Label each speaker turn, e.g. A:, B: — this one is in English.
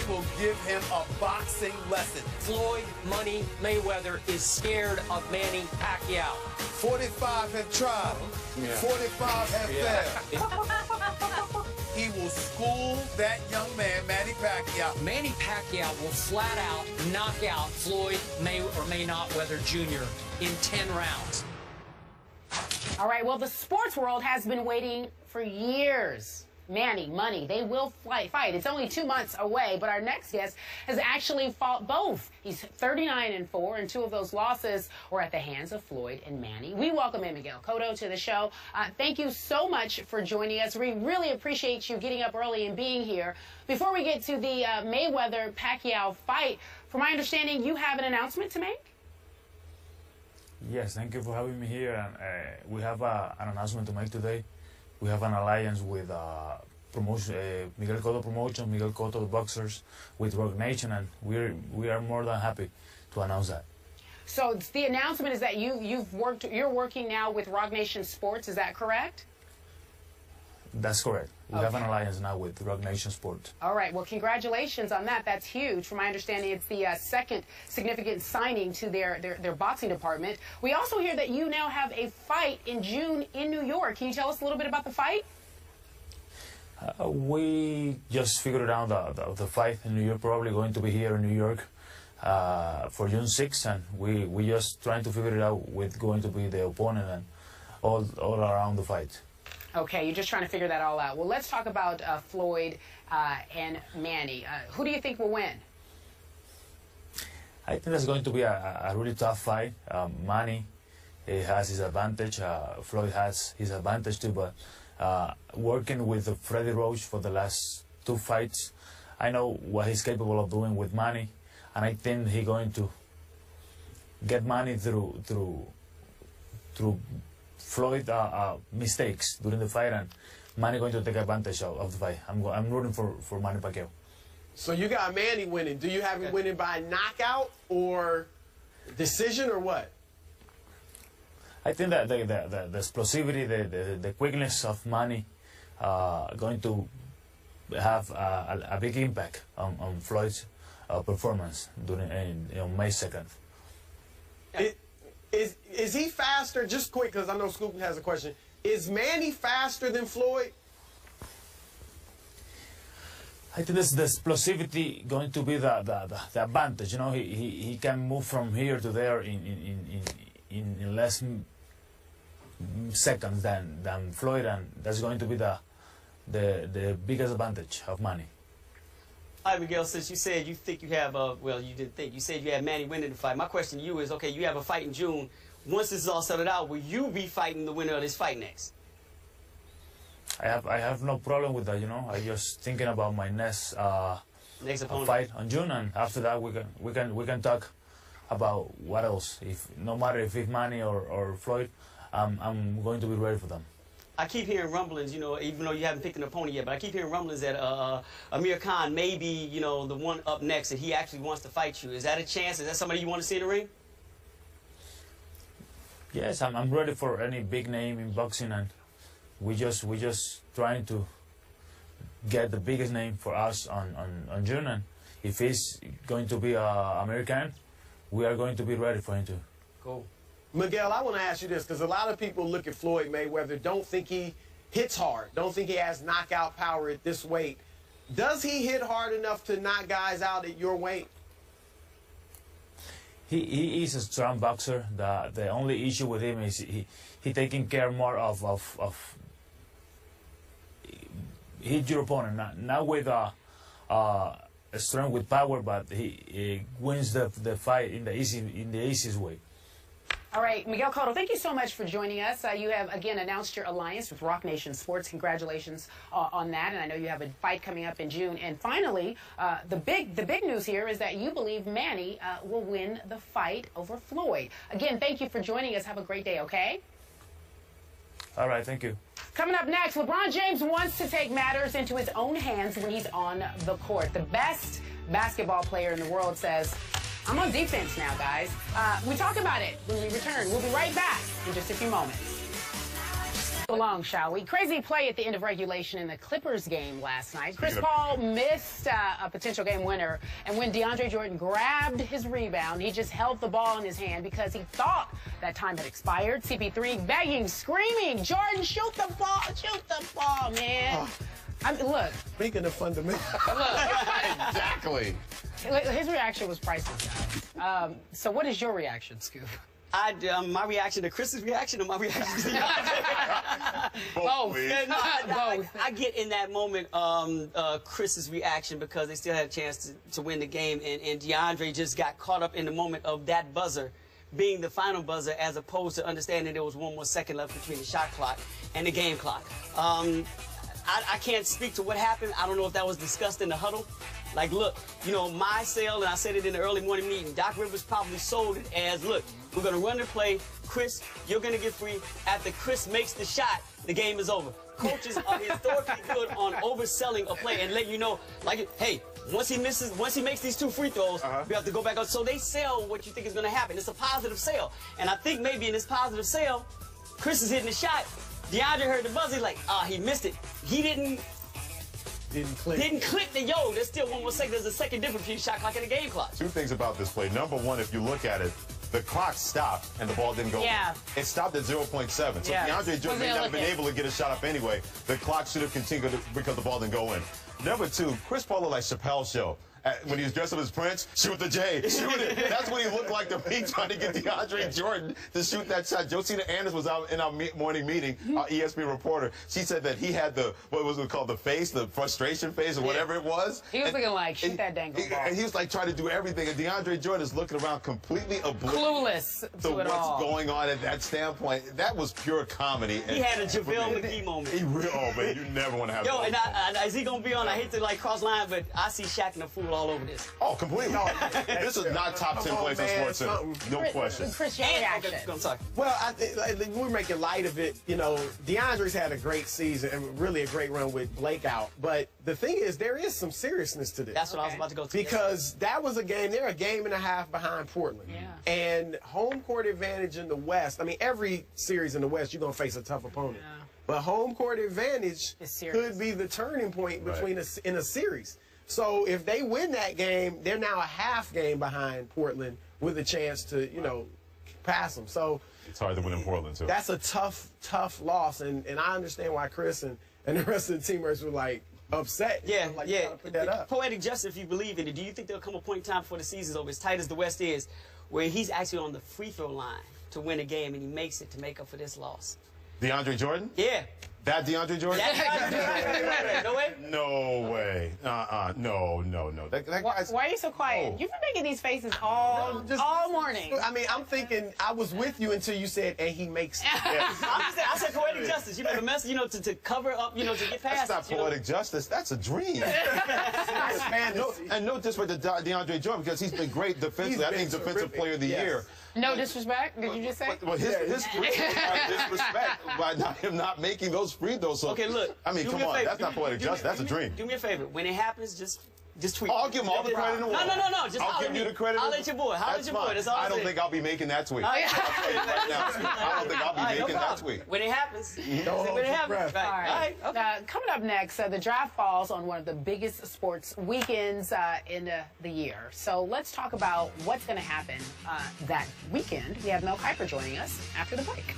A: will give him a boxing lesson.
B: Floyd Money Mayweather is scared of Manny Pacquiao.
A: 45 have tried. 45 have failed. He will school that young man, Manny Pacquiao.
B: Manny Pacquiao will flat out knock out Floyd Mayweather Jr. in 10 rounds.
C: All right, well, the sports world has been waiting for years. Manny, Money, they will fight. It's only 2 months away, but our next guest has actually fought both. He's 39-4, and 2 of those losses were at the hands of Floyd and Manny. We welcome in Miguel Cotto to the show. Thank you so much for joining us. We really appreciate you getting up early and being here. Before we get to the Mayweather-Pacquiao fight, from my understanding, you have an announcement to make?
D: Yes, thank you for having me here. And we have an announcement to make today. We have an alliance with Miguel Cotto Promotion, Miguel Cotto the Boxers, with Rock Nation, and we are more than happy to announce that.
C: So the announcement is that you're working now with Rock Nation Sports. Is that correct?
D: That's correct. We have an alliance now with Rock Nation Sports.
C: All right. Well, congratulations on that. That's huge. From my understanding, it's the second significant signing to their boxing department. We also hear that you now have a fight in June in New York. Can you tell us a little bit about the fight?
D: We just figured out the fight in New York, probably going to be here in New York for June 6th, and we just trying to figure it out with going to be the opponent and all around the fight.
C: Okay, you're just trying to figure that all out. Well, let's talk about Floyd and Manny. Who do you think will win?
D: I think that's going to be a really tough fight. Manny has his advantage. Floyd has his advantage too, but working with Freddie Roach for the last 2 fights, I know what he's capable of doing with Manny, and I think he's going to get Manny through Floyd mistakes during the fight, and Manny going to take advantage of the fight. I'm rooting for Manny Pacquiao.
E: So you got Manny winning. Do you have him winning by knockout or decision or what?
D: I think that the explosivity, the quickness of Manny going to have a big impact on Floyd's performance during on May 2nd.
E: Is he faster? Just quick, because I know Scoop has a question. Is Manny faster than Floyd?
D: I think the explosivity going to be the advantage. You know, he can move from here to there in less seconds than Floyd, and that's going to be the biggest advantage of Manny.
F: All right, Miguel, since you said you think you have, well, you didn't think, you said you had Manny winning the fight. My question to you is, okay, you have a fight in June. Once this is all settled out, will you be fighting the winner of this fight next?
D: I have no problem with that, you know. I just thinking about my next fight on June, and after that we can talk about what else. If no matter if it's Manny or Floyd, I'm going to be ready for them.
F: I keep hearing rumblings, you know, even though you haven't picked an opponent yet, but I keep hearing rumblings that Amir Khan may be, you know, the one up next, and he actually wants to fight you. Is that a chance? Is that somebody you want to see in the ring?
D: Yes, I'm ready for any big name in boxing, and we just trying to get the biggest name for us on June, and if he's going to be American, we are going to be ready for him too.
F: Cool.
E: Miguel, I want to ask you this, because a lot of people look at Floyd Mayweather, don't think he hits hard, don't think he has knockout power at this weight. Does he hit hard enough to knock guys out at your weight?
D: He is a strong boxer. The only issue with him is he taking care more of hit your opponent, not with strength with power, but he wins the fight in the easiest way.
C: All right, Miguel Cotto, thank you so much for joining us. You have, again, announced your alliance with Rock Nation Sports. Congratulations on that, and I know you have a fight coming up in June. And finally, the big news here is that you believe Manny will win the fight over Floyd. Again, thank you for joining us. Have a great day, okay?
D: All right, thank you.
C: Coming up next, LeBron James wants to take matters into his own hands when he's on the court. The best basketball player in the world says, I'm on defense now, guys. We talk about it when we return. We'll be right back in just a few moments. Along, shall we? Crazy play at the end of regulation in the Clippers game last night. Chris Paul missed a potential game winner, and when DeAndre Jordan grabbed his rebound, he just held the ball in his hand because he thought that time had expired. CP3 begging, screaming, Jordan, shoot the ball, man. I mean, look.
E: Speaking of fundamental.
A: Exactly.
C: His reaction was priceless, guys. So what is your reaction, Scoop?
F: My reaction to Chris's reaction or my reaction to DeAndre?
C: Both.
F: Both. I get in that moment Chris's reaction because they still had a chance to win the game, and DeAndre just got caught up in the moment of that buzzer being the final buzzer as opposed to understanding there was 1 more second left between the shot clock and the game clock. I can't speak to what happened. I don't know if that was discussed in the huddle. Like, look, you know, my sale, and I said it in the early morning meeting, Doc Rivers probably sold it as, look, we're going to run the play. Chris, you're going to get free. After Chris makes the shot, the game is over. Coaches are historically good on overselling a play and letting you know, like, hey, once he makes these 2 free throws, we have to go back up. So they sell what you think is going to happen. It's a positive sale. And I think maybe in this positive sale, Chris is hitting the shot. DeAndre heard the buzzer, like, he missed it. He didn't click the yo. There's still 1 more second. There's a second difference between shot clock and the game clock.
G: 2 things about this play. Number 1, if you look at it, the clock stopped and the ball didn't go.
C: Yeah.
G: It stopped at 0.7. So DeAndre Jordan may not have been able to get a shot up anyway. The clock should have continued because the ball didn't go in. Number 2, Chris Paul looked like Chappelle's show. When he was dressed up as Prince, shoot the J, shoot it. That's what he looked like to me, trying to get DeAndre Jordan to shoot that shot. Josina Anderson was out in our morning meeting, our ESPN reporter. She said that he had the, what was it called, the face, the frustration face or whatever it was.
C: He was looking like, shoot that dang ball.
G: And he was like trying to do everything. And DeAndre Jordan is looking around completely oblivious
C: to
G: what's going on at that standpoint. That was pure comedy.
F: He had a JaVale McGee moment.
G: Oh, man, you never want to have
F: Yo, and is he going to be on? I hate to, like, cross line, but I see Shaq and the Fool all over this.
G: Oh, completely. This is not top 10 plays on Sports Center. No question.
C: Chris, your reaction.
F: I'm sorry.
E: Well, I think we're making light of it. You know, DeAndre's had a great season and really a great run with Blake out. But the thing is, there is some seriousness to this.
F: That's what I was about to go to.
E: Because that was a game. They're a game and a half behind Portland.
C: Yeah.
E: And home court advantage in the West. I mean, every series in the West, you're going to face a tough opponent.
C: Yeah.
E: But home court advantage
C: serious.
E: could be the turning point between us in a series. So if they win that game, they're now a half game behind Portland with a chance to, you know, pass them. So
G: it's hard to win in Portland, too.
E: That's a tough loss. And I understand why Chris and the rest of the teammates were, like, upset.
F: Yeah,
E: like,
F: yeah.
E: Put that up.
F: Poetic justice, if you believe in it, do you think there'll come a point in time before the season's over, as tight as the West is, where he's actually on the free throw line to win a game and he makes it to make up for this loss?
G: DeAndre Jordan?
F: Yeah.
G: That DeAndre Jordan?
F: No way?
G: No way. No. That guy's...
C: Why are you so quiet?
G: Oh.
C: You've been making these faces all morning.
E: I mean, I'm thinking, I was with you until you said, and he makes it.
F: I said poetic justice. You know, the message, you know, to cover up, you know, to get past.
G: That's not poetic justice. That's a dream. No disrespect to DeAndre Jordan, because he's been great defensively. I think he's Defensive Player of the Year.
C: No disrespect? Did you just say?
G: Well, his disrespect by him not making those free throws. So,
F: okay, look.
G: I mean, come on. That's not poetic justice. That's a dream.
F: Do me a favor. When it happens, just tweet.
G: I'll give him all the credit in the world.
F: No. Just
G: I'll give you the credit.
F: I'll let your boy. That's all
G: I don't think I'll be making that tweet. I don't think I'll be making that tweet.
F: When it happens.
E: When it happens.
C: All right. Coming up next, the draft falls on one of the biggest sports weekends in the year. So let's talk about what's going to happen that weekend. We have Mel Kiper joining us after the break.